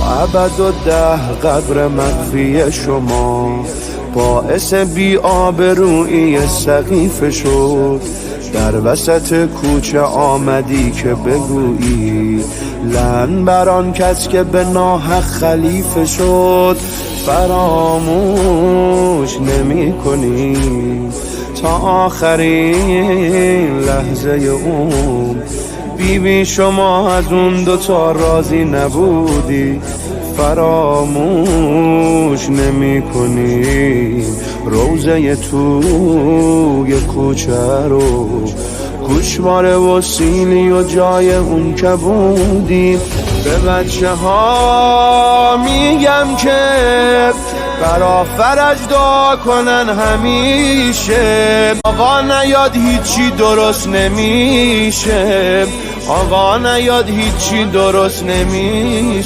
ابد و ده قبر مخفی شما باعث بی آبرویی سقیفه شد. در وسط کوچه آمدی که بگویی لعن بر آن کس که به ناحق خلیفه شد. فراموش نمی کنی تا آخرین لحظه عمر بیبی شما از اون دوتا راضی نبودی. فراموش نمی کنی روزه توی کوچه رو گوشواره و سیلی و جای اون که بودی. به بچه ها میگم که برا فرج دعا کنن همیشه. آقا نیاد هیچی درست نمیشه، آقا نیاد هیچی درست نمیشه.